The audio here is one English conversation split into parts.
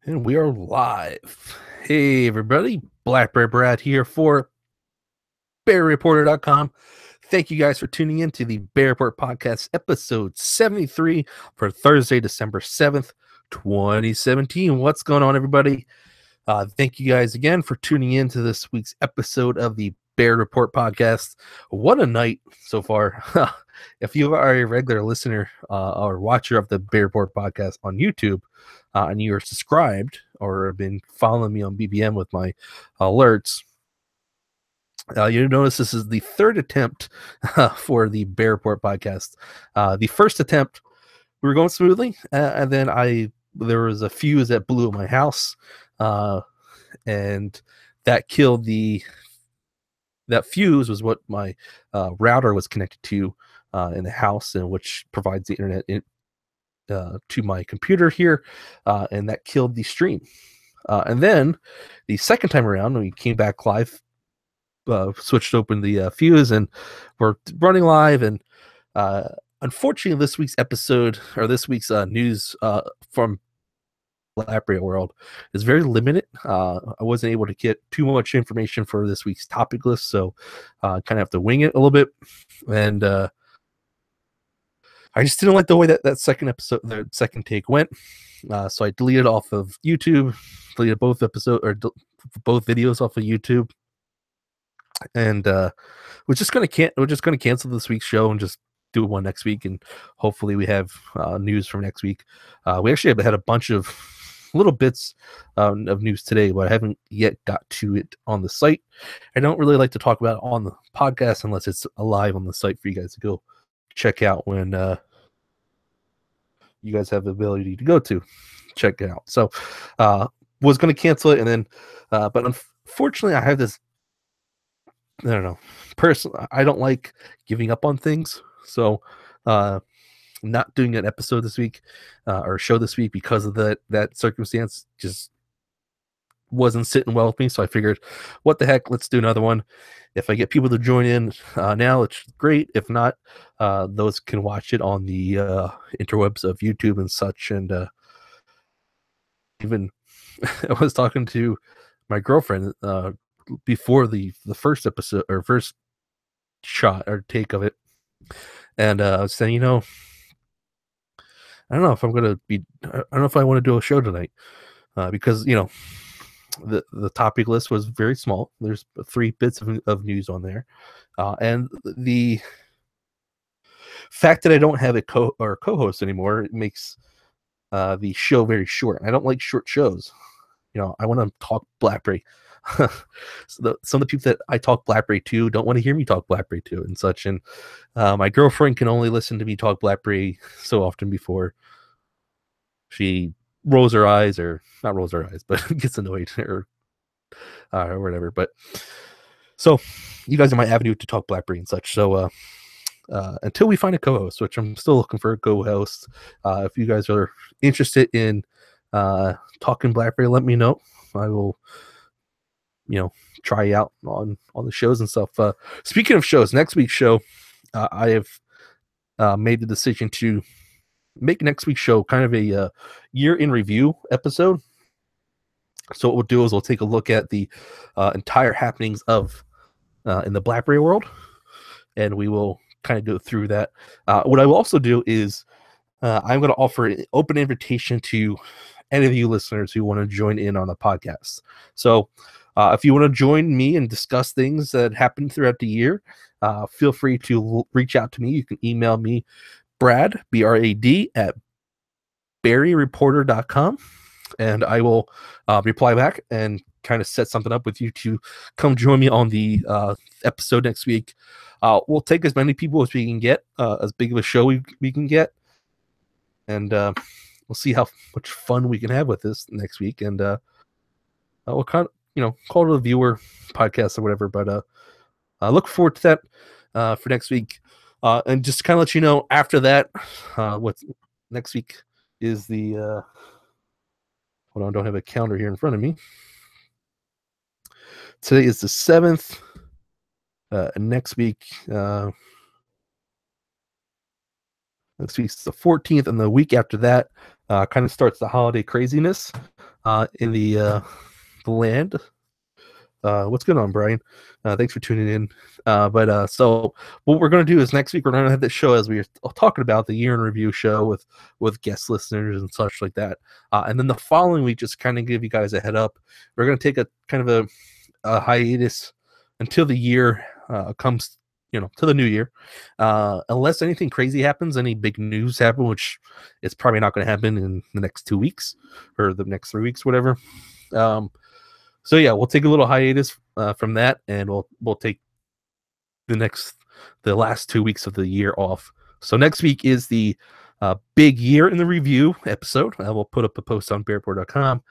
And we are live. Hey, everybody. Blackberry Brad here for BearReporter.com. Thank you guys for tuning in to the Bear Report Podcast, episode 73 for Thursday, December 7th, 2017. What's going on, everybody? Thank you guys again for tuning in to this week's episode of the Bear Report Podcast. What a night so far. If you are a regular listener or watcher of the Bear Report Podcast on YouTube, and you are subscribed or have been following me on BBM with my alerts, you notice this is the third attempt for the Bear Report Podcast. The first attempt, we were going smoothly, and then there was a fuse that blew at my house, and that killed that fuse was what my router was connected to in the house, and which provides the internet to my computer here, and that killed the stream. And then the second time around, when we came back live, switched open the fuse, and we're running live. And unfortunately, this week's episode or this week's news from BlackBerry World is very limited. I wasn't able to get too much information for this week's topic list, so kind of have to wing it a little bit. And I just didn't like the way that second episode, the second take went. So I deleted off of YouTube, deleted both both videos off of YouTube, and we're just gonna cancel this week's show and just do one next week, and hopefully we have news from next week. We actually had a bunch of little bits of news today, but I haven't yet got to it on the site. I don't really like to talk about it on the podcast unless it's live on the site for you guys to go check out when you guys have the ability to go to check it out. So was going to cancel it, and then but unfortunately I have this, I don't know, I don't like giving up on things, so not doing an episode this week or show this week because of that circumstance just wasn't sitting well with me. So I figured, what the heck, let's do another one. If I get people to join in now, it's great. If not, those can watch it on the interwebs of YouTube and such. And even I was talking to my girlfriend before the first episode or first shot or take of it, and I was saying, I don't know if I don't know if I want to do a show tonight because the topic list was very small. There's 3 bits of news on there, and the fact that I don't have a co-host anymore, it makes the show very short. I don't like short shows. I want to talk BlackBerry. So some of the people that I talk BlackBerry to don't want to hear me talk BlackBerry to and such. And my girlfriend can only listen to me talk BlackBerry so often before she rolls her eyes, or not rolls her eyes, but gets annoyed or whatever. But so you guys are my avenue to talk BlackBerry and such. So until we find a co-host, which I'm still looking for a co-host, if you guys are interested in talking BlackBerry, let me know. I will try out on the shows and stuff. Speaking of shows, next week's show, I have made the decision to make next week's show kind of a year in review episode. So what we'll do is we'll take a look at the entire happenings of in the BlackBerry world, and we will kind of go through that. What I will also do is I'm going to offer an open invitation to any of you listeners who want to join in on the podcast. So if you want to join me and discuss things that happened throughout the year, feel free to reach out to me. You can email me, Brad, B-R-A-D, at BearReporter.com, and I will reply back and kind of set something up with you to come join me on the episode next week. We'll take as many people as we can get, as big of a show we can get, and we'll see how much fun we can have with this next week. And we'll kind of, call it a viewer podcast or whatever. But I look forward to that for next week. And just to kind of let you know, after that, what's next week is the hold on, I don't have a calendar here in front of me. Today is the 7th. Next week's the 14th, and the week after that kind of starts the holiday craziness. in the land. What's going on, Brian? Thanks for tuning in. So what we're going to do is next week we're going to have this show, as we were talking about, the year in review show with guest listeners and such like that. And then the following week, just kind of give you guys a head up, we're going to take a kind of a hiatus until the year comes, to the new year, unless anything crazy happens, any big news happen, which is probably not going to happen in the next 2 weeks or the next 3 weeks, whatever. So yeah, we'll take a little hiatus from that, and we'll take the last 2 weeks of the year off. So next week is the big year in the review episode. I will put up a post on bearport.com.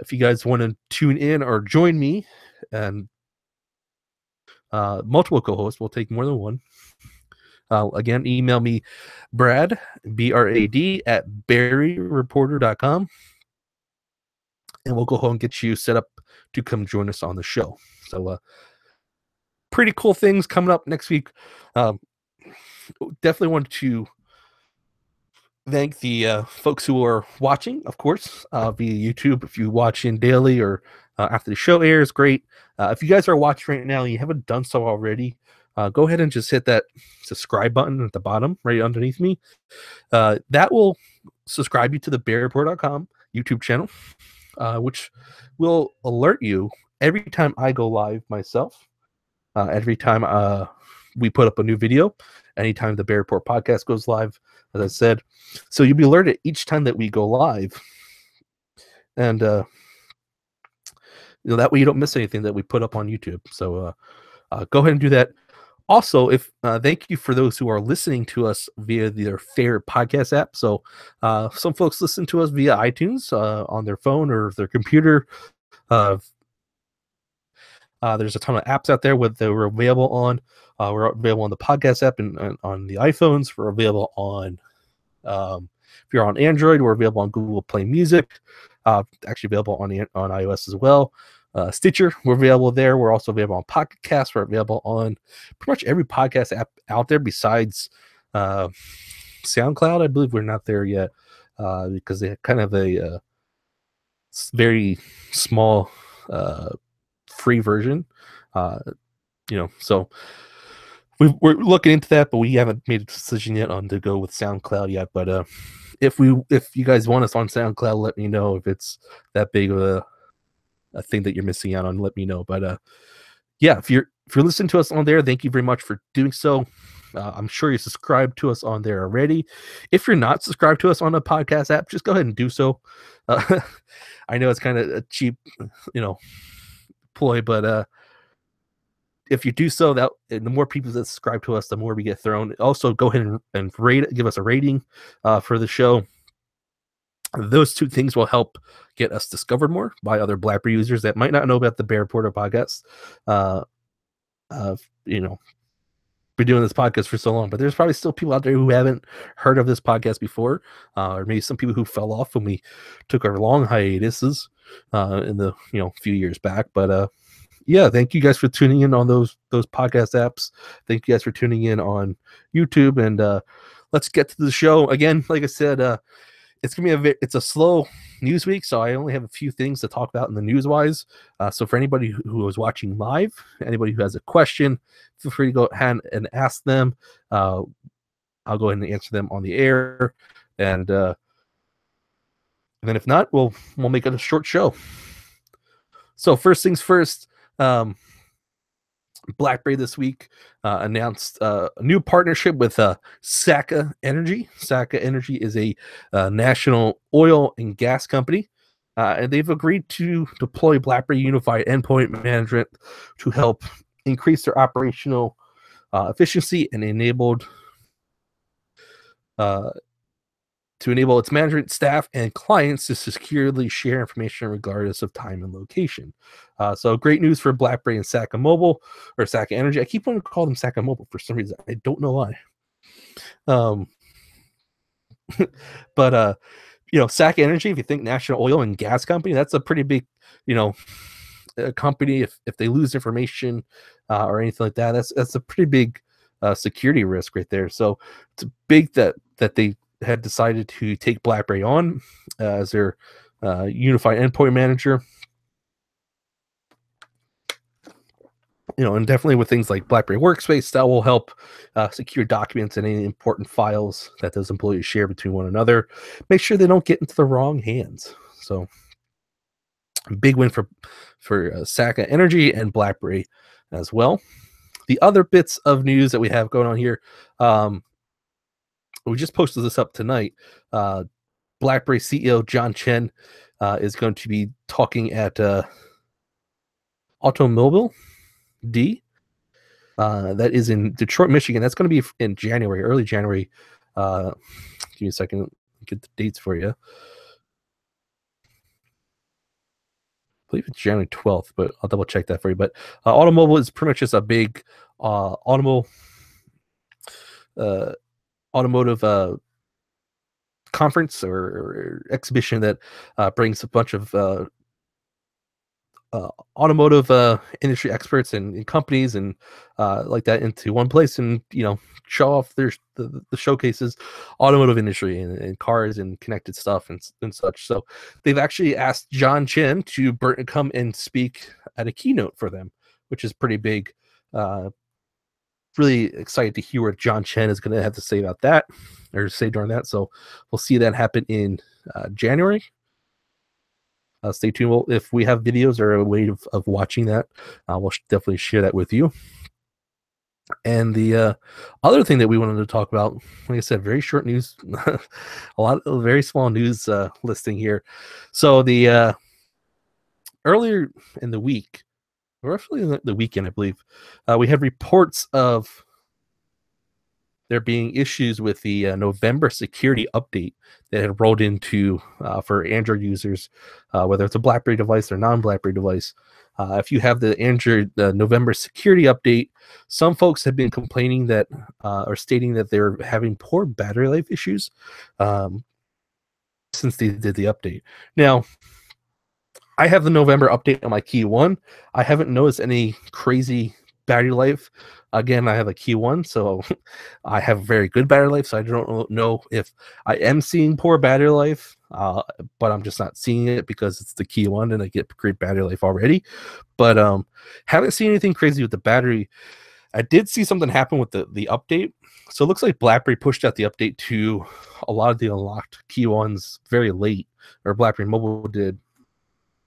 If you guys want to tune in or join me and multiple co-hosts, we'll take more than one. Again, email me Brad, BRAD, at barryreporter.com, and we'll go home and get you set up to come join us on the show. So pretty cool things coming up next week. Definitely want to thank the folks who are watching, of course, via YouTube. If you watch in daily or after the show airs, great. If you guys are watching right now and you haven't done so already, go ahead and just hit that subscribe button at the bottom right underneath me. That will subscribe you to the bearreport.com YouTube channel, which will alert you every time I go live myself, every time we put up a new video, anytime the Bear Report podcast goes live, as I said. So you'll be alerted each time that we go live. And that way you don't miss anything that we put up on YouTube. So go ahead and do that. Also, thank you for those who are listening to us via their favorite podcast app. So some folks listen to us via iTunes on their phone or their computer. There's a ton of apps out there that we're available on. We're available on the podcast app and on the iPhones. We're available on, if you're on Android, we're available on Google Play Music. Actually available on iOS as well. Stitcher, we're available there. We're also available on Pocket Cast. We're available on pretty much every podcast app out there besides SoundCloud. I believe we're not there yet because they have kind of a very small free version. So we're looking into that, but we haven't made a decision yet on to go with SoundCloud yet. But if you guys want us on SoundCloud, let me know. If it's that big of a thing that you're missing out on, let me know. But yeah, if you're listening to us on there, thank you very much for doing so. I'm sure you're subscribed to us on there already. If you're not subscribed to us on a podcast app, just go ahead and do so. I know it's kind of a cheap, ploy, but if you do so, that the more people that subscribe to us, the more we get thrown. Also, go ahead and rate it, give us a rating for the show. Those two things will help get us discovered more by other BlackBerry users that might not know about the Bear Reporter podcast. Been doing this podcast for so long, but there's probably still people out there who haven't heard of this podcast before, or maybe some people who fell off when we took our long hiatuses in the few years back. But yeah, thank you guys for tuning in on those podcast apps. Thank you guys for tuning in on YouTube, and let's get to the show. Again, like I said, it's gonna be it's a slow news week, so I only have a few things to talk about in the news wise. So for anybody who is watching live, anybody who has a question, feel free to go ahead and ask them. I'll go ahead and answer them on the air, and then if not, we'll make it a short show. So first things first. BlackBerry this week announced a new partnership with Saka Energy. Saka Energy is a national oil and gas company, and they've agreed to deploy BlackBerry Unified Endpoint Management to help increase their operational efficiency and to enable its management staff and clients to securely share information regardless of time and location. So great news for BlackBerry and Saka Mobile, or Saka Energy. I keep wanting to call them Saka Mobile for some reason. I don't know why. But Saka Energy, if you think national oil and gas company, that's a pretty big, company. If they lose information or anything like that, that's a pretty big security risk right there. So it's big that they had decided to take BlackBerry on as their unified endpoint manager. And definitely with things like BlackBerry Workspace, that will help secure documents and any important files that those employees share between one another. Make sure they don't get into the wrong hands. So, big win for Saka Energy and BlackBerry as well. The other bits of news that we have going on here, we just posted this up tonight. BlackBerry CEO John Chen is going to be talking at Automobile D. That is in Detroit, Michigan. That's going to be in January, early January. Give me a second, get the dates for you. I believe it's January 12th, but I'll double check that for you. But Automobile is pretty much just a big automotive conference or exhibition that brings a bunch of automotive industry experts and companies and like that into one place, and show off the showcases automotive industry and cars and connected stuff and such. So they've actually asked John Chen to come and speak at a keynote for them, which is pretty big. Really excited to hear what John Chen is going to have to say about that, or say during that. So we'll see that happen in January. Stay tuned. Well, if we have videos or a way of watching that, we'll definitely share that with you. And the other thing that we wanted to talk about, like I said, very short news, a lot of very small news listing here. So the earlier in the week, roughly the weekend, I believe, we had reports of there being issues with the November security update that had rolled into for Android users, whether it's a BlackBerry device or non-BlackBerry device. If you have the Android November security update, some folks have been complaining that or stating that they're having poor battery life issues since they did the update. Now, I have the November update on my Key 1. I haven't noticed any crazy battery life. Again, I have a Key 1, so I have very good battery life, so I don't know if I am seeing poor battery life, but I'm just not seeing it because it's the Key 1 and I get great battery life already. But haven't seen anything crazy with the battery. I did see something happen with the update. So it looks like BlackBerry pushed out the update to a lot of the unlocked Key 1s very late, or BlackBerry Mobile did.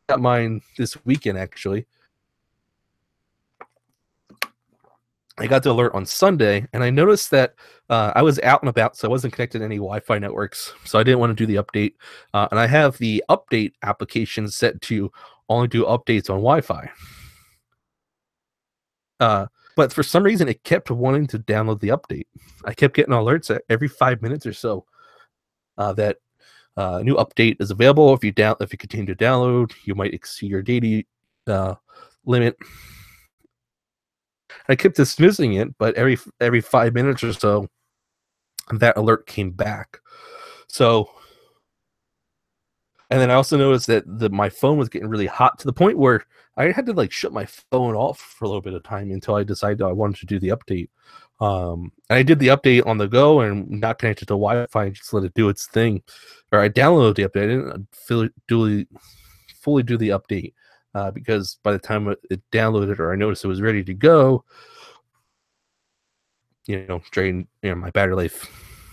Got mine this weekend, actually. I got the alert on Sunday, and I noticed that I was out and about, so I wasn't connected to any Wi-Fi networks, so I didn't want to do the update. And I have the update application set to only do updates on Wi-Fi. But for some reason, it kept wanting to download the update. I kept getting alerts every 5 minutes or so that a new update is available. If you continue to download, you might exceed your data limit. I kept dismissing it, but every 5 minutes or so, that alert came back. So, and then I also noticed that my phone was getting really hot to the point where I had to shut my phone off for a little bit of time until I decided I wanted to do the update. And I did the update on the go and not connected to Wi-Fi, and just let it do its thing. Or I downloaded the update. I didn't fully do the update because by the time it downloaded or I noticed it was ready to go, my battery life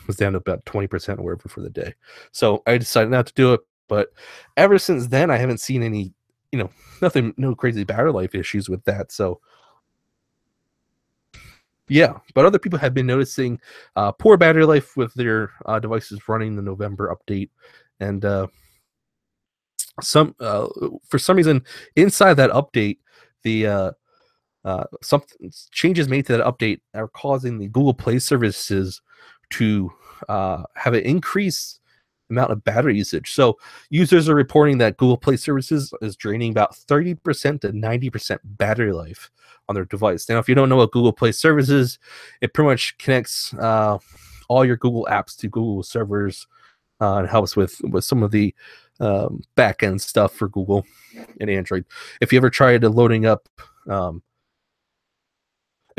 was down to about 20% or whatever for the day. So I decided not to do it. But ever since then, I haven't seen any, no crazy battery life issues with that. So yeah, but other people have been noticing poor battery life with their devices running the November update, and for some reason inside that update, the some changes made to that update are causing the Google Play services to have an increased amount of battery usage. So users are reporting that Google Play services is draining about 30% to 90% battery life on their device. Now, if you don't know what Google Play services, it pretty much connects all your Google apps to Google servers and helps with some of the back end stuff for Google and Android. If you ever tried loading up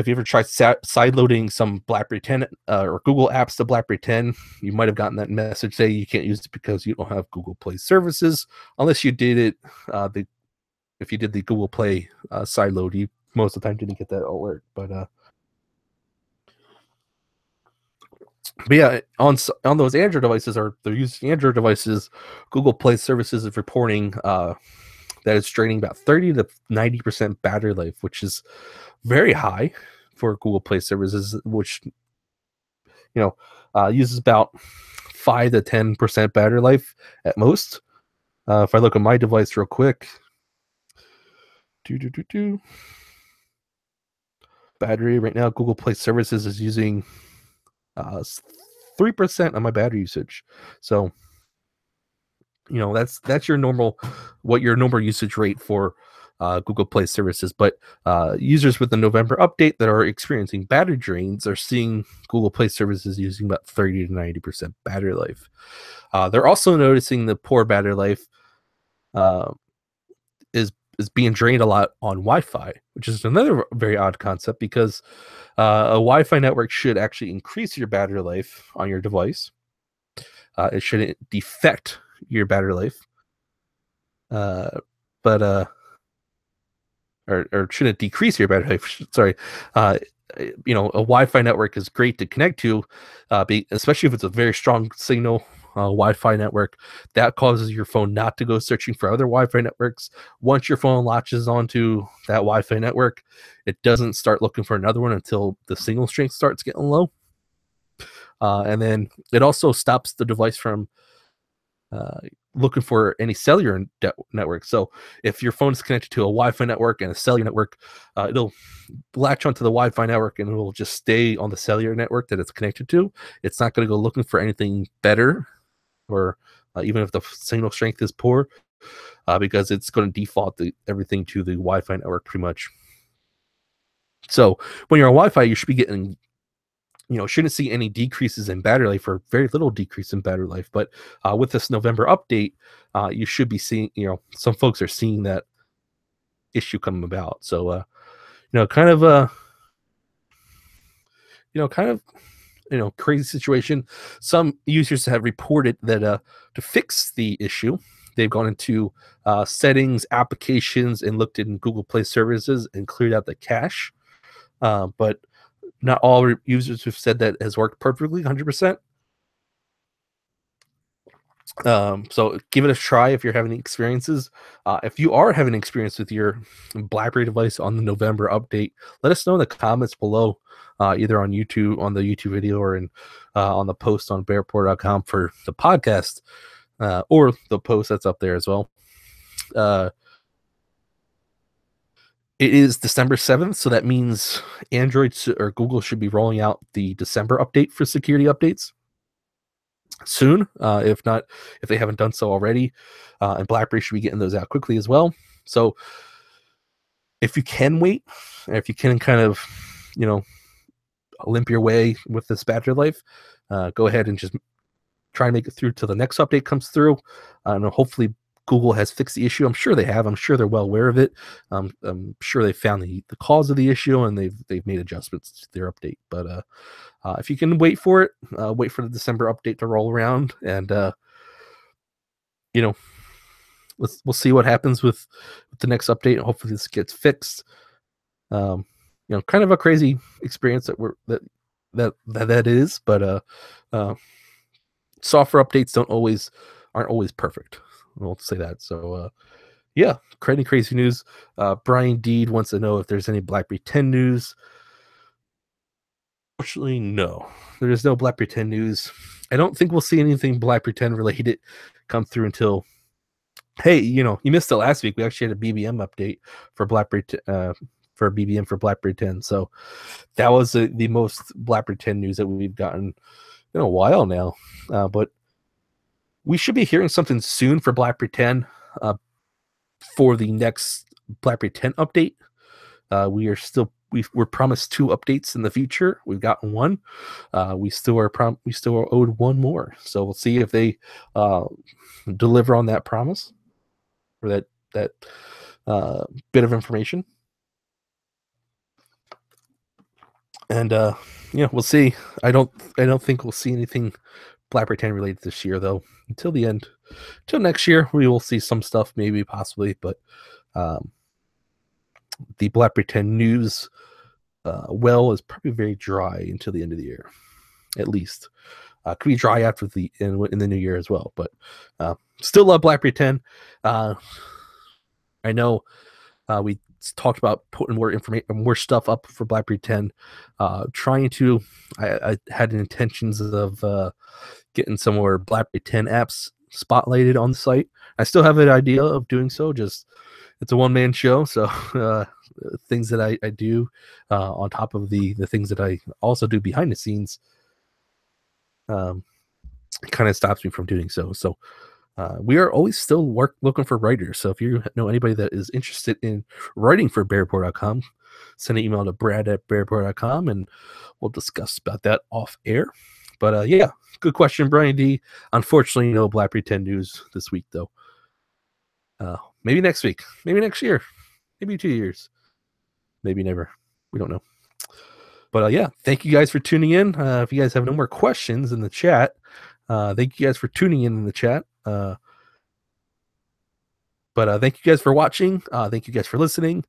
If you ever tried side loading some BlackBerry 10 or Google apps to BlackBerry 10, you might have gotten that message say you can't use it because you don't have Google Play services. Unless you did it, if you did the Google Play side load, you most of the time didn't get that alert. But yeah, on those Android devices, or they're using Android devices, Google Play services is reporting that it's draining about 30 to 90% battery life, which is very high for Google Play services, which uses about 5 to 10% battery life at most. If I look at my device real quick, battery right now, Google Play services is using 3% of my battery usage. So that's your normal usage rate for Google Play services. But users with the November update that are experiencing battery drains are seeing Google Play services using about 30 to 90% battery life. They're also noticing the poor battery life is being drained a lot on Wi-Fi, which is another very odd concept, because a Wi-Fi network should actually increase your battery life on your device. It shouldn't defect your battery life, but or shouldn't decrease your battery life. Sorry. A Wi-Fi network is great to connect to, especially if it's a very strong signal Wi-Fi network. That causes your phone not to go searching for other Wi-Fi networks. Once your phone latches onto that Wi-Fi network, it doesn't start looking for another one until the signal strength starts getting low. And then it also stops the device from looking for any cellular network. So if your phone is connected to a Wi-Fi network and a cellular network, it'll latch onto the Wi-Fi network and it'll just stay on the cellular network that it's connected to. It's not going to go looking for anything better, or even if the signal strength is poor, because it's going to default everything to the Wi-Fi network pretty much. So when you're on Wi-Fi, you should be getting, shouldn't see any decreases in battery life, or very little decrease in battery life. But with this November update, you should be seeing, some folks are seeing that issue come about. So, kind of crazy situation. Some users have reported that to fix the issue, they've gone into settings, applications, and looked in Google Play services and cleared out the cache. But not all users have said that has worked perfectly 100%. So give it a try if you're having experiences. If you are having experience with your BlackBerry device on the November update, let us know in the comments below, either on YouTube, on the YouTube video, or on the post on bearport.com for the podcast, or the post that's up there as well. It is December 7th, so that means Android or Google should be rolling out the December update for security updates soon, if they haven't done so already. And BlackBerry should be getting those out quickly as well. So if you can wait, if you can kind of, limp your way with this battery life, go ahead and just try and make it through till the next update comes through. And hopefully Google has fixed the issue. I'm sure they have. I'm sure they're well aware of it. I'm sure they found the cause of the issue, and they've made adjustments to their update. But if you can wait for it, wait for the December update to roll around, and we'll see what happens with the next update. Hopefully this gets fixed. Kind of a crazy experience that is, but software updates aren't always perfect. We'll say that. So yeah, crazy news. Brian Deed wants to know if there's any BlackBerry 10 news. Unfortunately, no. There is no BlackBerry 10 news. I don't think we'll see anything BlackBerry 10 related come through until, hey, you missed it last week. We actually had a BBM update for BlackBerry for BBM for BlackBerry 10. So that was the most BlackBerry 10 news that we've gotten in a while now. But we should be hearing something soon for BlackBerry 10 for the next BlackBerry 10 update. We're promised 2 updates in the future. We've gotten 1. We still are owed 1 more. So we'll see if they deliver on that promise, or that bit of information. And we'll see. I don't think we'll see anything BlackBerry 10 related this year though. Until the end, till next year, we will see some stuff maybe possibly, but um, the BlackBerry 10 news well is probably very dry until the end of the year, at least. Could be dry after in the new year as well, but still love BlackBerry 10. I know we talked about putting more information, more stuff up for BlackBerry 10. Trying to, I had intentions of getting some more BlackBerry 10 apps spotlighted on the site. I still have an idea of doing so. Just it's a one man show, so things that I do on top of the things that I also do behind the scenes um, kind of stops me from doing so. So we are always still looking for writers. So if you know anybody that is interested in writing for bearreport.com, send an email to brad@bearreport.com and we'll discuss about that off air. But yeah, good question, Brian D. Unfortunately, no BlackBerry 10 news this week, though. Maybe next week, maybe next year, maybe 2 years, maybe never. We don't know. But yeah, thank you guys for tuning in. If you guys have no more questions in the chat, thank you guys for tuning in the chat. But thank you guys for watching. Thank you guys for listening.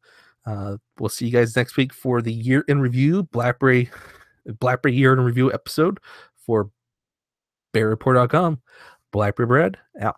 We'll see you guys next week for the year in review, BlackBerry year in review episode for bearreport.com. BlackBerry Brad out.